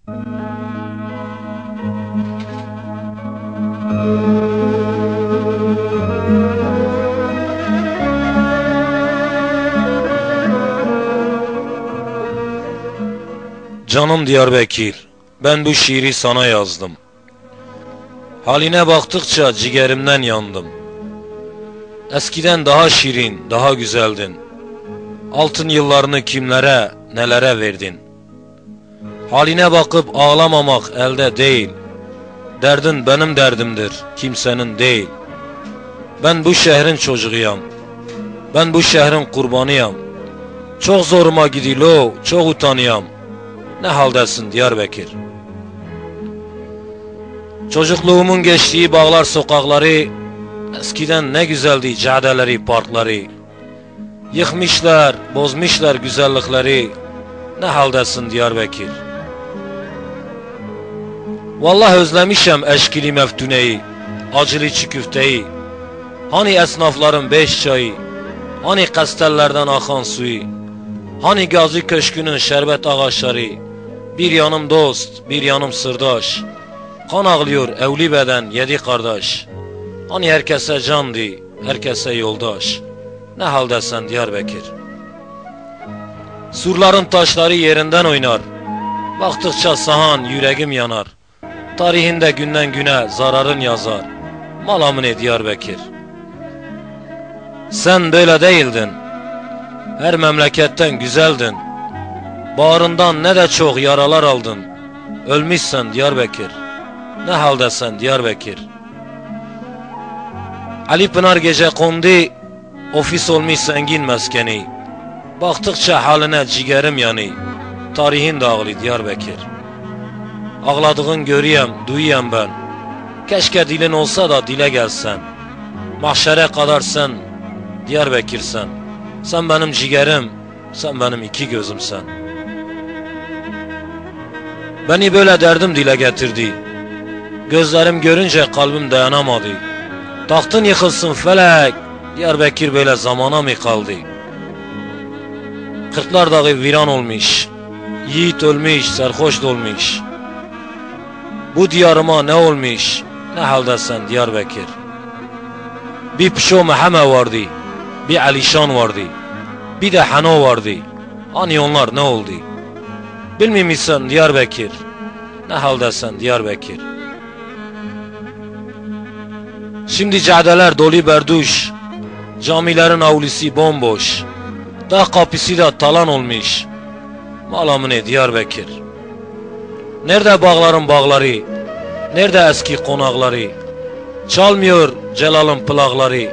Canım Diyarbakır, ben bu şiiri sana yazdım. Haline baktıkça ciğerimden yandım. Eskiden daha şirin, daha güzeldin. Altın yıllarını kimlere, nelere verdin. Haline bakıp ağlamamak elde değil. Derdin benim derdimdir, kimsenin değil. Ben bu şehrin çocuğuyam. Ben bu şehrin kurbanıyam. Çok zoruma gidilo, çok utanıyam. Ne haldesin Diyarbakır? Çocukluğumun geçtiği bağlar sokakları, eskiden ne güzeldi caddeleri, parkları. Yıkmışlar, bozmuşlar güzellikleri. Ne haldesin Diyarbakır? Vallahi özlemişem eşkili meftuneyi, acılı çiğ köfteyi. Hani esnafların beş çayı, hani kastellerden akan suyu, hani Gazi Köşkü'nün şerbet ağaçları. Bir yanım dost, bir yanım sırdaş. Kan ağlıyor evli beden yedi kardeş. Hani herkese candı, herkese yoldaş. Ne haldesin Diyarbakır? Surların taşları yerinden oynar. Baktıkça sahan yüreğim yanar. Tarihinde günden güne zararın yazar. Malamine Diyarbakır. Sen böyle değildin. Her memleketten güzeldin. Bağrından ne de çok yaralar aldın. Ölmüşsen Diyarbakır. Ne haldesin Diyarbakır? Ali Pınar gece kondu, ofis olmuş zengin meskeni. Baktıkça haline ciğerim yani. Tarihin dağılı Diyarbakır. Ağladığın görüyem, duyuyam ben. Keşke dilin olsa da dile gelsen. Mahşere kadar sen Diyarbakır'sen. Sen benim ciğerim, sen benim iki gözümsen. Beni böyle derdim dile getirdi. Gözlerim görünce kalbim dayanamadı. Tahtın yıkılsın felek, Diyarbakır böyle zamana mı kaldı? Kırklar dağı viran olmuş, yiğit ölmüş, serhoş dolmuş. Bu diyarıma ne olmuş, ne haldesin Diyarbakır? Bir Pişo Mehame vardı, bir Alişan vardı, bir de Hano vardı. Hani onlar ne oldu? Bilmiyor musun Diyarbakır? Ne haldesin Diyarbakır? Şimdi caddeler dolu berduş, camilerin avlusu bomboş, dağ kapısı da talan olmuş. Malamine Diyarbakır. Nerede bağların bağları, nerede eski konakları? Çalmıyor Celal'ın plakları.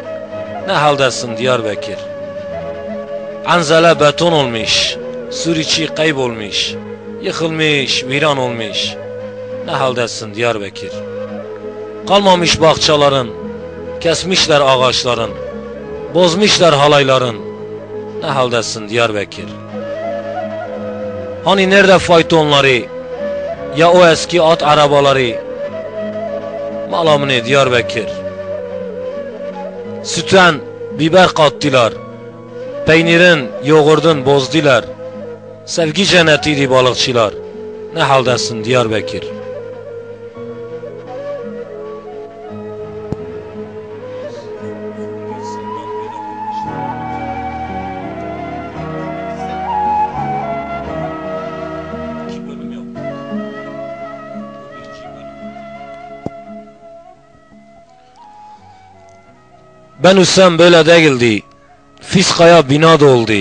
Ne haldesin Diyarbakır? Anzele beton olmuş, sur içi kaybolmuş, yıkılmış, viran olmuş. Ne haldesin Diyarbakır? Kalmamış bahçelerin, kesmişler ağaçların, bozmuşlar halayların. Ne haldesin Diyarbakır? Hani nerede faytonları, ya o eski at arabaları? Malamine Diyarbakır. Sütten biber kattılar, peynirin, yoğurdun bozdular. Sevgi cennetiydi balıkçılar. Ne haldesin Diyarbakır? Ben üstem böyle değildi. Fiskaya bina doldu.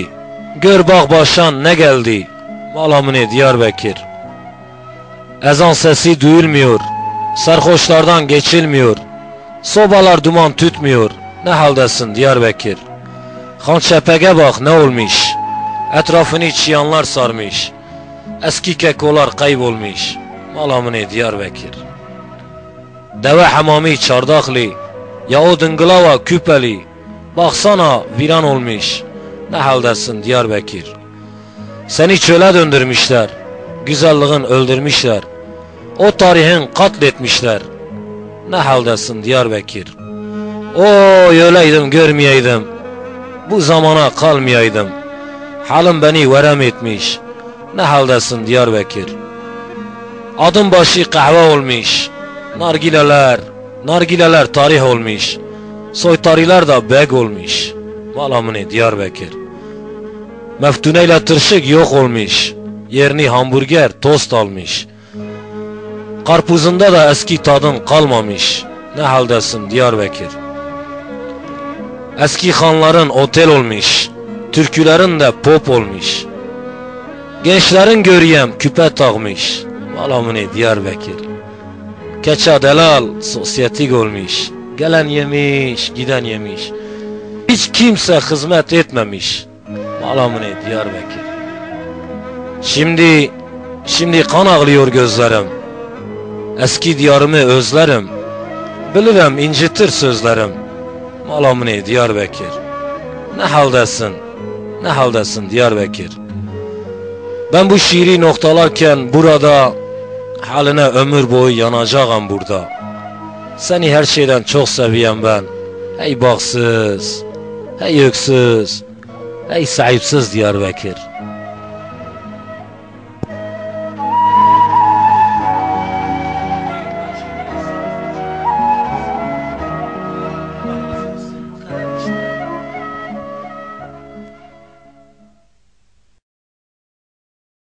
Gör bak başan ne geldi. Malamine Diyarbakır. Ezan sesi duyulmuyor. Sarhoşlardan geçilmiyor. Sobalar duman tütmüyor. Ne haldesin Diyarbakır? Hançepege bak ne olmuş. Etrafını çıyanlar sarmış. Eski kekolar kaybolmuş. Malamine Diyarbakır. Deve hamami çardaklı. Ya o dıngılava küpeli. Baksana viran olmuş. Ne haldesin Diyarbakır? Seni çöle döndürmüşler. Güzelliğin öldürmüşler. O tarihin katletmişler. Ne haldesin Diyarbakır? Oy öleydim görmeyeydim. Bu zamana kalmayaydım. Halim beni verem etmiş. Ne haldesin Diyarbakır? Adım başı kahve olmuş. Nargileler tarih olmuş. Soytariler da beg olmuş. Malamını Diyarbakır. Meftune ile tırşık yok olmuş. Yerini hamburger, tost almış. Karpuzunda da eski tadın kalmamış. Ne haldesin Diyarbakır? Eski hanların otel olmuş. Türkülerin de pop olmuş. Gençlerin görüyem küpe takmış. Malamını Diyarbakır. Keça delal sosyetik olmuş. Gelen yemiş, giden yemiş. Hiç kimse hizmet etmemiş. Malamını Diyarbakır. Şimdi kan ağlıyor gözlerim. Eski diyarımı özlerim. Bilirim incitir sözlerim. Malamını Diyarbakır. Ne haldesin Diyarbakır? Ben bu şiiri noktalarken burada haline ömür boyu yanacağım burada. Seni her şeyden çok seviyen ben. Hey baksız, hey öksüz, hey sahipsiz Diyarbakır.